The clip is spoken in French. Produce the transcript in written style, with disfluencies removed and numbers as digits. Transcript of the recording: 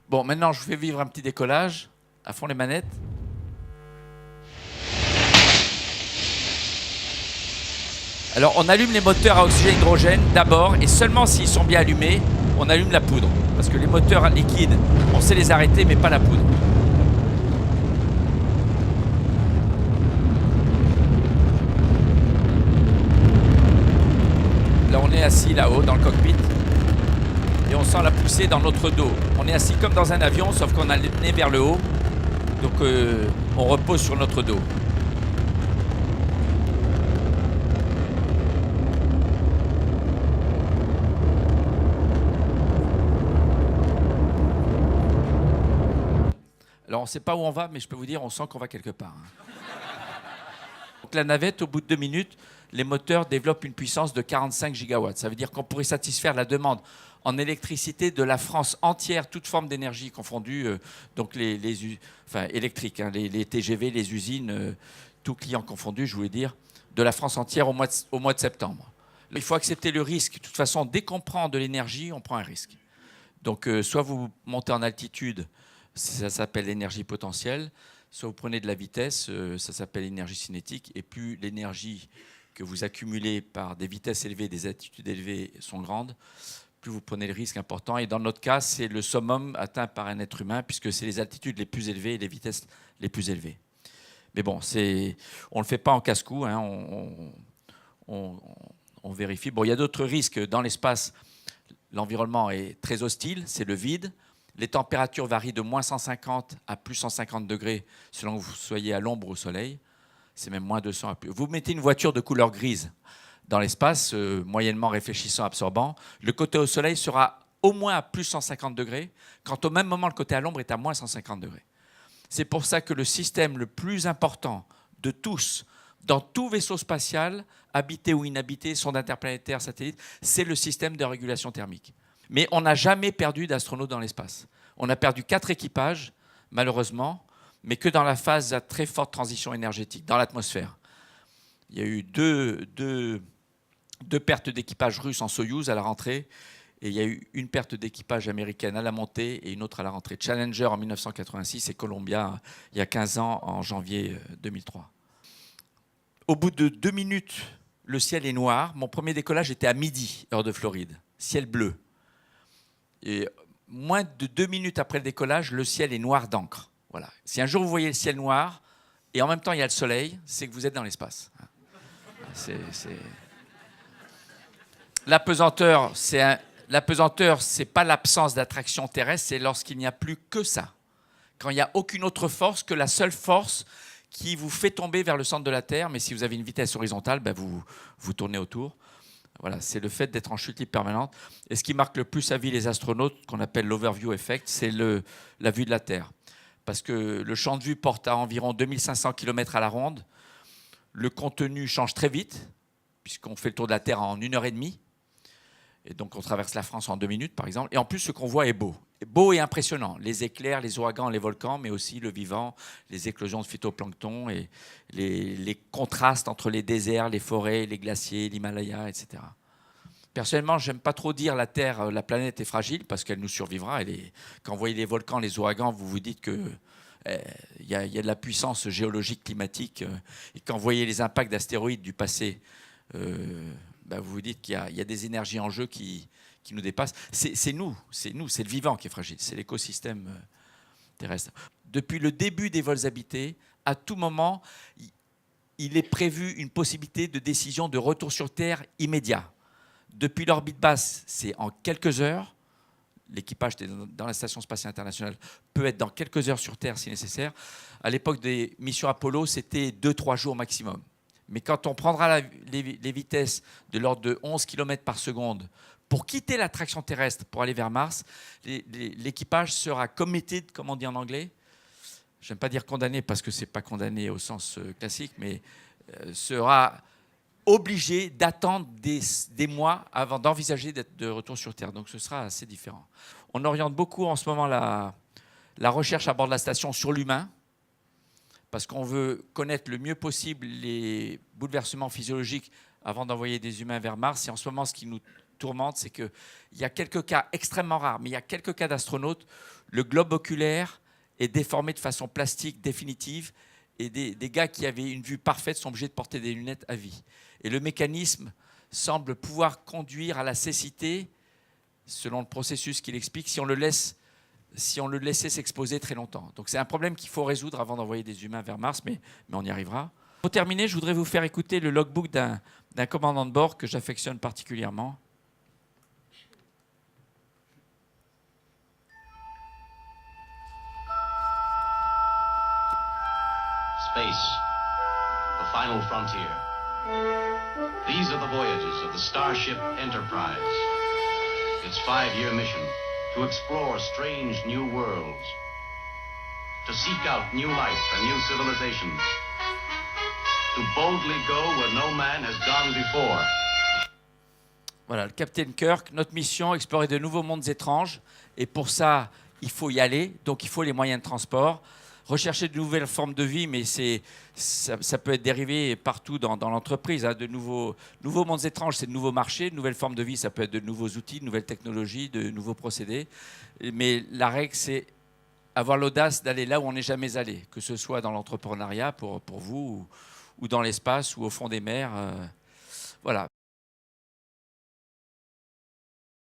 Bon, maintenant, je vous fais vivre un petit décollage. À fond les manettes. Alors, on allume les moteurs à oxygène-hydrogène d'abord, et seulement s'ils sont bien allumés, on allume la poudre. Parce que les moteurs liquides, on sait les arrêter, mais pas la poudre. Là, on est assis là-haut, dans le cockpit. Et on sent la poussée dans notre dos. On est assis comme dans un avion, sauf qu'on a le nez vers le haut. Donc on repose sur notre dos. Alors on ne sait pas où on va, mais je peux vous dire, on sent qu'on va quelque part. Donc la navette, au bout de 2 minutes, les moteurs développent une puissance de 45 gigawatts. Ça veut dire qu'on pourrait satisfaire la demande en électricité de la France entière, toute forme d'énergie confondue, donc électriques, hein, les TGV, les usines, tout client confondu, je voulais dire, de la France entière au mois de septembre. Il faut accepter le risque. De toute façon, dès qu'on prend de l'énergie, on prend un risque. Donc, soit vous montez en altitude, ça s'appelle l'énergie potentielle, soit vous prenez de la vitesse, ça s'appelle l'énergie cinétique, et plus l'énergie que vous accumulez par des vitesses élevées, des altitudes élevées sont grandes, plus vous prenez le risque important. Et dans notre cas, c'est le summum atteint par un être humain, puisque c'est les altitudes les plus élevées et les vitesses les plus élevées. Mais bon, on ne le fait pas en casse-cou, hein, on vérifie. Bon, il y a d'autres risques. Dans l'espace, l'environnement est très hostile, c'est le vide. Les températures varient de moins 150 à plus 150 degrés selon que vous soyez à l'ombre ou au soleil. C'est même moins 200 à plus. Vous mettez une voiture de couleur grise dans l'espace, moyennement réfléchissant, absorbant, le côté au soleil sera au moins à plus 150 degrés, quand au même moment le côté à l'ombre est à moins 150 degrés. C'est pour ça que le système le plus important de tous, dans tout vaisseau spatial, habité ou inhabité, sonde interplanétaire, satellite, c'est le système de régulation thermique. Mais on n'a jamais perdu d'astronautes dans l'espace. On a perdu 4 équipages, malheureusement, mais que dans la phase à très forte transition énergétique, dans l'atmosphère. Il y a eu deux pertes d'équipage russe en Soyouz à la rentrée, et il y a eu une perte d'équipage américaine à la montée et une autre à la rentrée. Challenger en 1986 et Columbia il y a 15 ans, en janvier 2003. Au bout de 2 minutes, le ciel est noir. Mon premier décollage était à midi, heure de Floride. Ciel bleu. Et moins de 2 minutes après le décollage, le ciel est noir d'encre. Voilà. Si un jour vous voyez le ciel noir et en même temps il y a le soleil, c'est que vous êtes dans l'espace. L'apesanteur, c'est pas l'absence d'attraction terrestre, c'est lorsqu'il n'y a plus que ça. Quand il n'y a aucune autre force que la seule force qui vous fait tomber vers le centre de la Terre, mais si vous avez une vitesse horizontale, ben vous tournez autour. Voilà, c'est le fait d'être en chute libre permanente. Et ce qui marque le plus à vie les astronautes, qu'on appelle l'overview effect, c'est la vue de la Terre. Parce que le champ de vue porte à environ 2500 km à la ronde. Le contenu change très vite, puisqu'on fait le tour de la Terre en 1h30. Et donc, on traverse la France en 2 minutes, par exemple. Et en plus, ce qu'on voit est beau. Beau et impressionnant. Les éclairs, les ouragans, les volcans, mais aussi le vivant, les éclosions de phytoplancton et les contrastes entre les déserts, les forêts, les glaciers, l'Himalaya, etc. Personnellement, je n'aime pas trop dire la Terre, la planète est fragile, parce qu'elle nous survivra. Quand vous voyez les volcans, les ouragans, vous vous dites que il y a de la puissance géologique, climatique. Et quand vous voyez les impacts d'astéroïdes du passé, vous vous dites qu'il y a des énergies en jeu qui nous dépassent. C'est nous, c'est le vivant qui est fragile, c'est l'écosystème terrestre. Depuis le début des vols habités, à tout moment, il est prévu une possibilité de décision de retour sur Terre immédiat. Depuis l'orbite basse, c'est en quelques heures. L'équipage dans la Station spatiale internationale peut être dans quelques heures sur Terre si nécessaire. À l'époque des missions Apollo, c'était 2-3 jours maximum. Mais quand on prendra les vitesses de l'ordre de 11 km par seconde pour quitter l'attraction terrestre pour aller vers Mars, l'équipage sera committed, comme on dit en anglais. Je n'aime pas dire condamné parce que ce n'est pas condamné au sens classique, mais sera obligés d'attendre des mois avant d'envisager d'être de retour sur Terre. Donc ce sera assez différent. On oriente beaucoup en ce moment la recherche à bord de la station sur l'humain, parce qu'on veut connaître le mieux possible les bouleversements physiologiques avant d'envoyer des humains vers Mars. Et en ce moment, ce qui nous tourmente, c'est qu'il y a quelques cas extrêmement rares, mais il y a quelques cas d'astronautes, le globe oculaire est déformé de façon plastique définitive, et des gars qui avaient une vue parfaite sont obligés de porter des lunettes à vie. Et le mécanisme semble pouvoir conduire à la cécité, selon le processus qu'il explique, si on le laissait s'exposer très longtemps. Donc c'est un problème qu'il faut résoudre avant d'envoyer des humains vers Mars, mais on y arrivera. Pour terminer, je voudrais vous faire écouter le logbook d'un commandant de bord que j'affectionne particulièrement. Space, the final frontier. These are the voyages of the Starship Enterprise. Its 5-year mission, to explore strange new worlds, to seek out new life and new civilizations, to boldly go where no man has gone before. Voilà, le Captain Kirk, notre mission, explorer de nouveaux mondes étranges. Et pour ça, il faut y aller, donc il faut les moyens de transport. Rechercher de nouvelles formes de vie, mais ça peut être dérivé partout dans l'entreprise. Hein, de nouveaux mondes étranges, c'est de nouveaux marchés. De nouvelles formes de vie, ça peut être de nouveaux outils, de nouvelles technologies, de nouveaux procédés. Mais la règle, c'est avoir l'audace d'aller là où on n'est jamais allé, que ce soit dans l'entrepreneuriat pour vous, ou dans l'espace, ou au fond des mers. Voilà.